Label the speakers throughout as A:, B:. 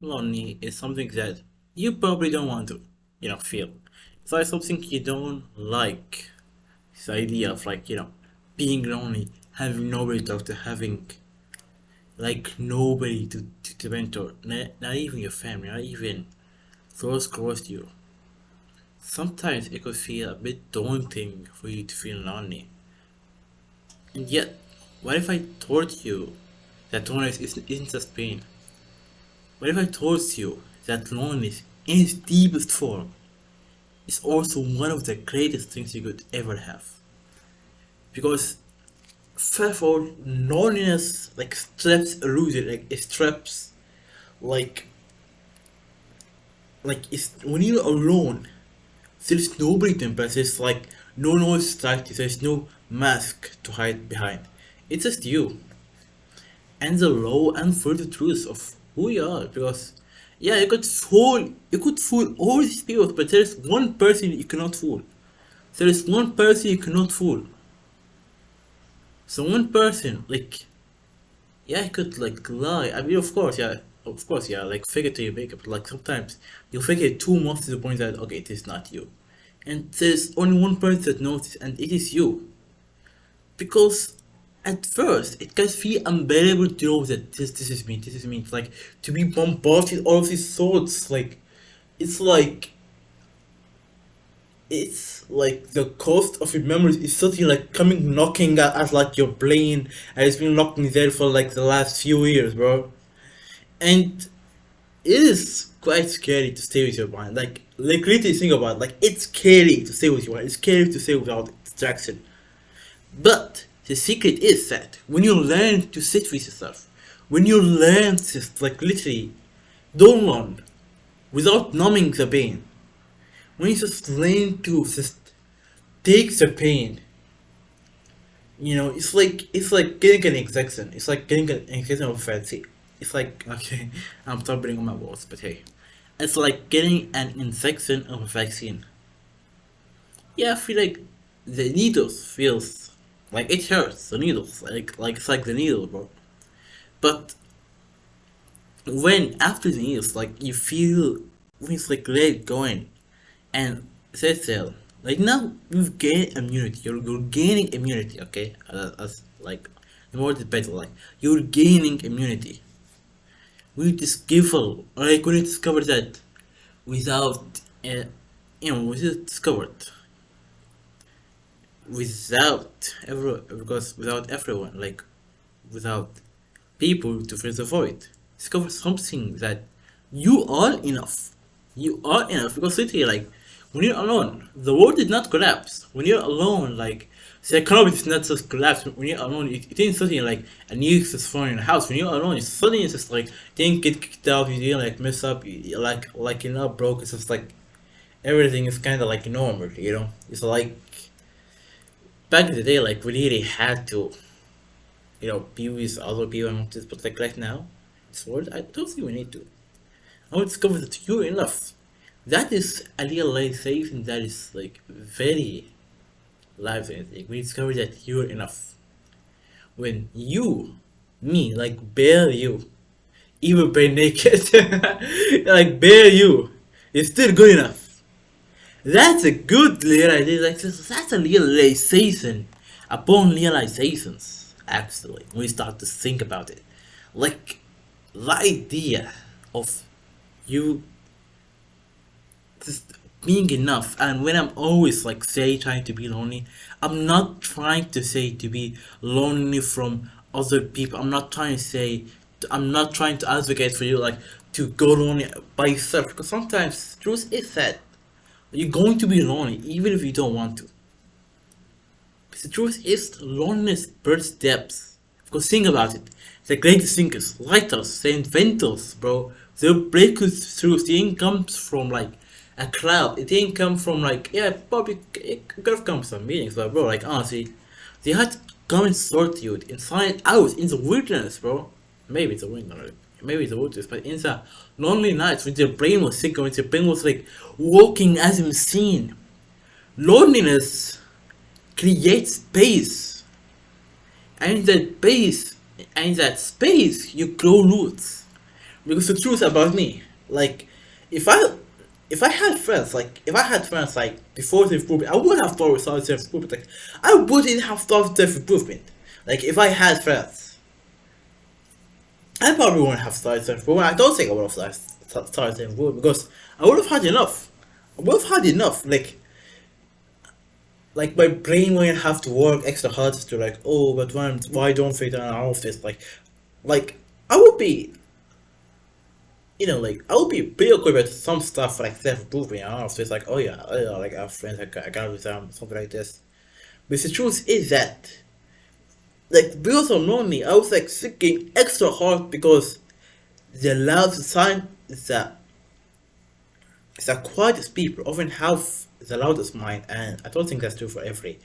A: Lonely is something that you probably don't want to, feel. It's like something you don't like. This idea of being lonely, having nobody to talk to, having nobody to mentor, not even your family, not even those close to you. Sometimes it could feel a bit daunting for you to feel lonely. And yet, what if I told you that loneliness isn't just pain? What if I told you that loneliness in its deepest form is also one of the greatest things you could ever have? Because first of all, loneliness strips illusion, it strips like it's when you're alone, there's nobody to impress. There's no noise distract you. There's no mask to hide behind. It's just you and the raw and full truth of who you are. Because yeah, you could fool all these people, but there's one person you cannot fool. There is one person you cannot fool. So one person, yeah, I could lie. I mean, of course, yeah, fake it till you make it. But sometimes you fake it too much to the point that okay, it is not you, and there's only one person that knows it, and it is you. Because at first it can feel unbearable to know that this is me, this is me. It's like to be bombarded with all of these thoughts. It's like it's like the cost of your memories is suddenly coming knocking at your brain, and it's been knocking there for the last few years, bro. And it is quite scary to stay with your mind. Literally think about it. It's scary to stay with your mind. It's scary to stay without distraction. But the secret is that when you learn to sit with yourself, when you learn to literally don't run without numbing the pain, when you just learn to just take the pain, it's like getting an injection. It's like getting an injection of fancy. It's like okay, I'm stumbling on my words, but hey, it's like getting an injection of a vaccine. Yeah, I feel like the needles feels like it hurts. The needles, it's like the needle, bro. But when after the needles, you feel when it's let it going, and say cell, now you've gained immunity. You're gaining immunity, okay? As the more the better. You're gaining immunity. We discover when you discover that without was it discovered without everyone, without people to fill the void. Discover something that you are enough. You are enough because literally, when you're alone, the world did not collapse. When you're alone, the economy is not just collapse. When you're alone, it ain't suddenly a nuke that's falling in a house. When you're alone, it's suddenly it's just didn't get kicked out. You didn't mess up. You're not broke. It's just everything is kind of normal. It's back in the day, we really had to be with other people and this, but right now, this world, I don't think we need to. I would discover that you're enough. That is a realization that is very life changing. We discover that you're enough. When you, me, bare you, even bare naked, bare you, is still good enough. That's a good realization. That's a realization upon realizations. Actually, when we start to think about it, like the idea of you just being enough. And when I'm always say trying to be lonely, I'm not trying to say to be lonely from other people. I'm not trying to advocate for you to go lonely by yourself, because sometimes the truth is that you're going to be lonely even if you don't want to. But the truth is loneliness births depth. Because think about it. The greatest thinkers, writers, the inventors, bro, their breakthroughs didn't come from a cloud. It didn't come from yeah, probably it could have come from some meanings, but bro, honestly, they had to come in solitude and find out in the wilderness, bro. Maybe it's a wilderness, maybe it's a wilderness, but in the lonely nights when their brain was sick, when their brain was walking as a machine. Loneliness creates space, and in that space, you grow roots. Because the truth about me, like, if I if I had friends, like before self improvement, I would have thought without self improvement. Like, I wouldn't have thought self improvement. Like, if I had friends, I probably wouldn't have started self improvement. I don't think I would have started self improvement because I would have had enough. I would have had enough. Like my brain wouldn't have to work extra hard to like, oh, but why don't we do all of this? Like I would be, like I would be pretty okay with some stuff like self improvement. I don't know if it's like, oh yeah, like I have friends, I got with them, something like this. But the truth is that, like, because of lonely, I was like thinking extra hard because the loudest sign is that quietest people often have the loudest mind, and I don't think that's true for every,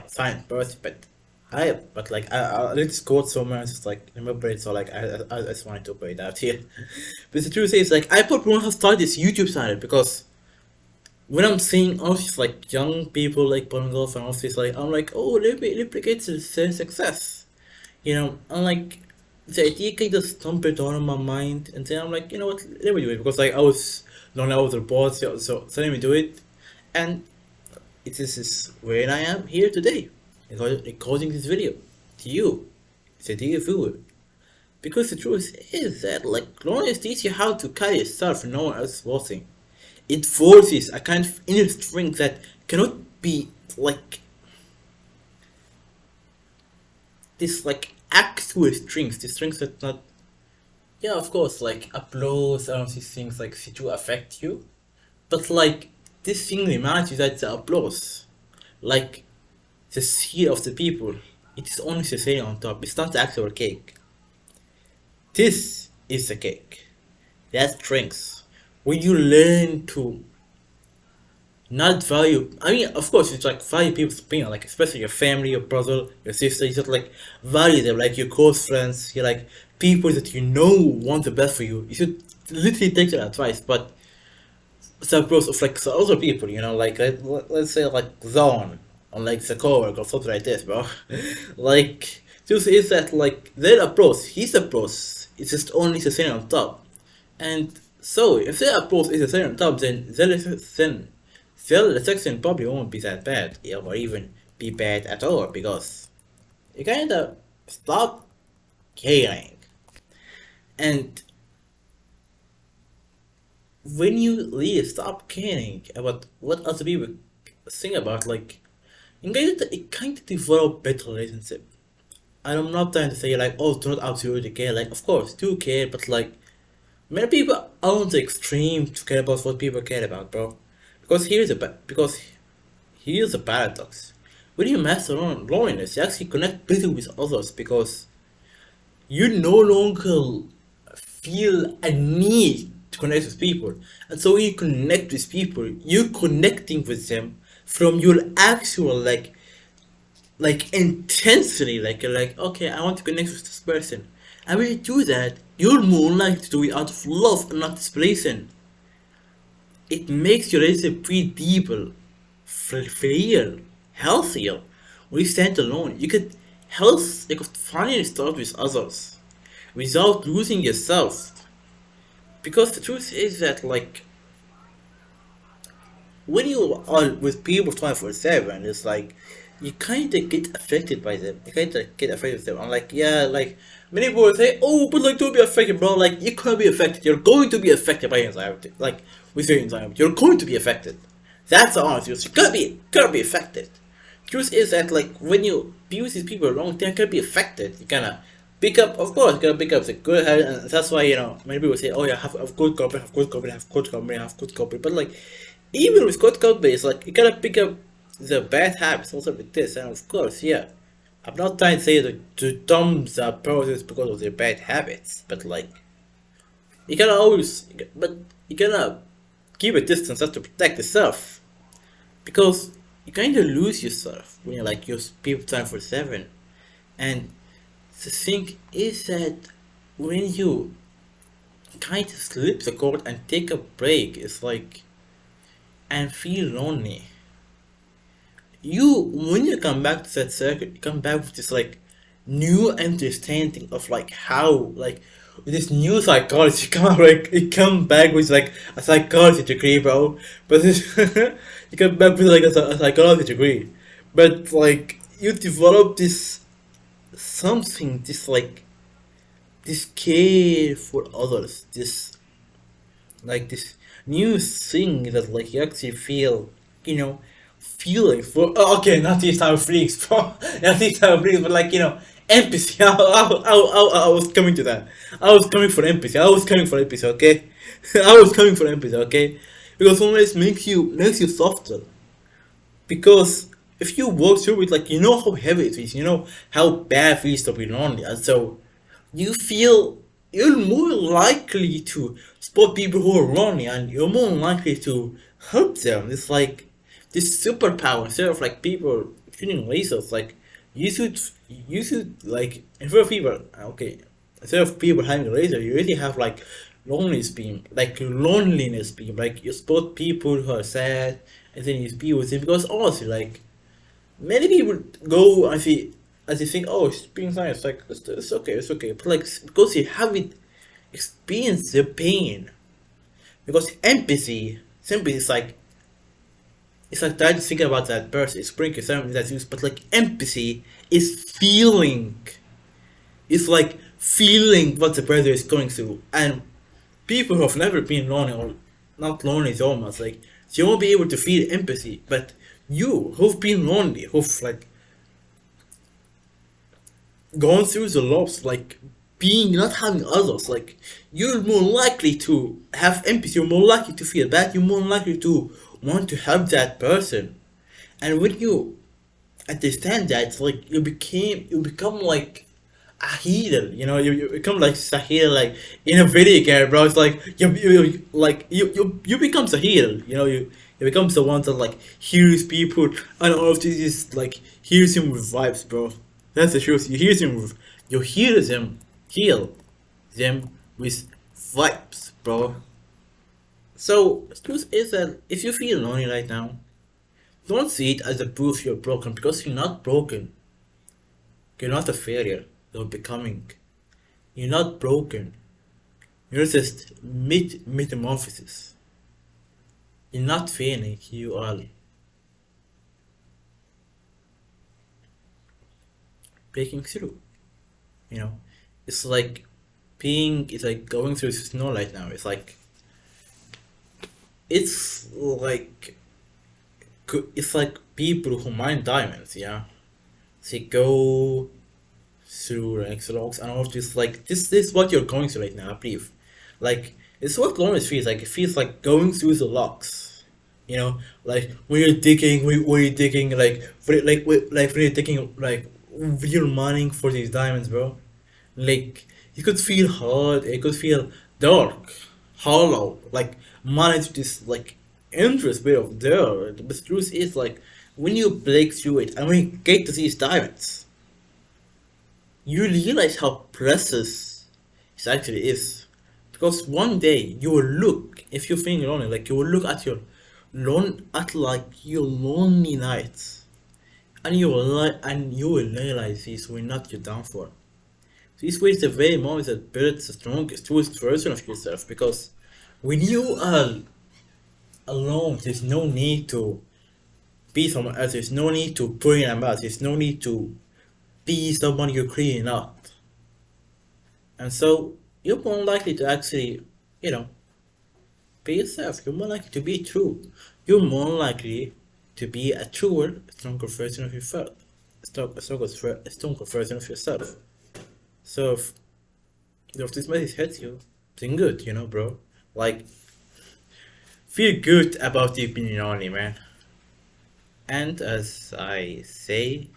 A: silent person. But like I read this quote somewhere, it's just like remember it, so like I just wanted to put it out here. But the truth is, like, I probably want to start this YouTube channel because when I'm seeing all these like young people like putting off and all this, like I'm like, oh, let me replicate the same success. I'm like, the idea kind of stumbled on in my mind, and then I'm like, you know what, let me do it because like I was learning out the board, so let me do it, and this is where I am here today, recording this video to you, the dear viewer. Because the truth is that like loneliness teaches you how to carry yourself when no one else is watching. It forces a kind of inner strength that cannot be like this like actual strength, the strength that not, yeah, of course, like applause and all these things like do affect you, but like this thing reminds you that the applause, like the sphere of the people, it is only the thing on top. It's not the actual cake. This is the cake. That strength. When you learn to not value, I mean, of course, it's like value people's opinion, like especially your family, your brother, your sister. You just like value them, like your close friends. You're like people that you know want the best for you. You should literally take their advice, but suppose of like so other people, like let's say like Zon or like the coworker or something like this, bro. Like just is that like their approach, his approach is just only the thing on top, and so if their approach is the thing on top, then the section probably won't be that bad, or even be bad at all because you kinda stop caring, and when you really stop caring about what other people think about, like it kind of develop better relationship. And I'm not trying to say like, oh, do not absolutely care. Like, of course, do care, but like many people aren't the extreme to care about what people care about, bro. Because here's the paradox. When you master loneliness, you actually connect better with others because you no longer feel a need to connect with people. And so when you connect with people, you're connecting with them from your actual like intensity, like you're like, okay, I want to connect with this person. And when you do that, you're more likely to do it out of love and not desperation. It makes your relationship feel deeper, freer, healthier. When you stand alone, you could finally start with others without losing yourself. Because the truth is that like when you are with people 24/7, it's like you kind of get affected by them. You kind of get affected with them. I'm like, yeah, like many people will say, oh, but like don't be affected, bro. Like you can't be affected. You're going to be affected by anxiety. Like with your anxiety, you're going to be affected. That's the honest truth. You gotta be affected. Truth is that like when you be with these people a long time, you can be affected. You kind of pick up, of course, you gotta pick up the good habit, and that's why many people say, oh yeah, have good company, have good company, have good company, have good company. But like even with good company, it's like you gotta pick up the bad habits also with this, and of course, yeah. I'm not trying to say to dump the process because of their bad habits, but like you gotta always, but you gotta keep a distance just to protect yourself because you kind of lose yourself when you're like your people 24/7. And the thing is that when you kind of slip the cord and take a break, it's like and feel lonely. When you come back to that circuit, you come back with this like new understanding of like how like with this new psychology. Come out like you come back with like a psychology degree, bro. But this, you come back with like a psychology degree, but like you develop this something, this care for others, this new thing that like you actually feel, you know, feeling for. Oh, okay, not these type of freaks, bro. Not these type of freaks, but like empathy. I was coming to that. I was coming for empathy. I was coming for empathy. Okay, I was coming for empathy. Okay, because always makes you softer. Because if you walk through it, like you know how heavy it is, you know how bad it is to be lonely, and so you feel you're more likely to spot people who are lonely, and you're more likely to help them. It's like this superpower instead of like people feeling lasers. Like you should like instead of people, okay, instead of people having a laser, you really have like loneliness beam. Like you spot people who are sad, and then you be with them because honestly, like many people go as they think, oh, it's being nice, like it's okay, but like because you haven't experienced the pain, because sympathy is like it's like trying to think about that person, it's bringing something that's used, but like empathy is feeling, it's like feeling what the brother is going through, and people who have never been lonely or not lonely is almost like you won't be able to feel empathy, but you who've been lonely, who've like going through the loss, like being not having others, like you're more likely to have empathy, you're more likely to feel bad, you're more likely to want to help that person. And when you understand that, it's like you become like a healer, you become like a healer, like in a video game, bro. It's like you become a healer, you become the one that like heals people, and all of this is like heals him with vibes, bro. That's the truth. You heal them with vibes, bro. So the truth is that if you feel lonely right now, don't see it as a proof you're broken, because you're not broken. You're not a failure. You're becoming. You're not broken. You're just metamorphosis. You're not failing. You are breaking through. You know, it's like it's like going through snow right now. It's like it's like people who mine diamonds. Yeah, they go through like the rocks and all of this. Like this is what you're going through right now, I believe. Like it's what loneliness feels like. It feels like going through the rocks. Like when you're digging, when you're digging, when you're digging, like when you're mining for these diamonds, bro. Like it could feel hard, it could feel dark, hollow, like manage this like endless bit of dirt. But the truth is like when you break through it and when you get to these diamonds, you realize how precious it actually is. Because one day you will look, if you're feeling lonely, like you will look at your lonely nights, and you will realize these were not your downfall. These were the very moments that built the strongest, truest version of yourself. Because when you are alone, there's no need to be someone else. There's no need to put in a mouth. There's no need to be someone you're clearly not. And so you're more likely to actually, you know, be yourself. You're more likely to be true. You're more likely to be a truer, stronger version of yourself. A stronger version of yourself. So if this message hits you, then good, bro. Like, feel good about your opinion only, man. And as I say,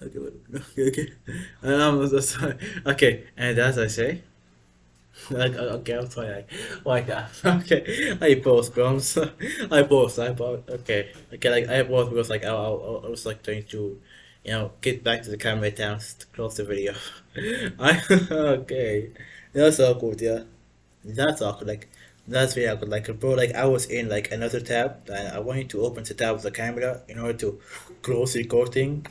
A: okay, okay. Sorry. Okay, and as I say, like, okay, I'm sorry, like that. Okay, I paused, bro. I paused. Okay, like I paused because like I was like trying to, get back to the camera down to close the video. I okay, that's awkward, yeah. That's awkward, like that's very awkward. Like, bro, like I was in like another tab and I wanted to open the tab of the camera in order to close the recording,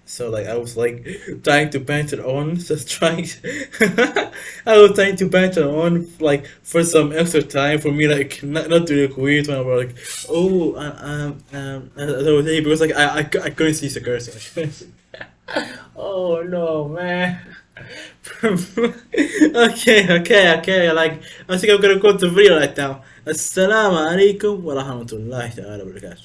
A: So like I was like trying to banter on, just trying. I was trying to banter on like for some extra time for me, like not to look weird when I was like, oh, that was because like I couldn't see the cursor. Oh no, man. Okay. Like I think I'm gonna go to the video right now. Assalamu alaikum wa rahmatullahi ta'ala wa barakatuh.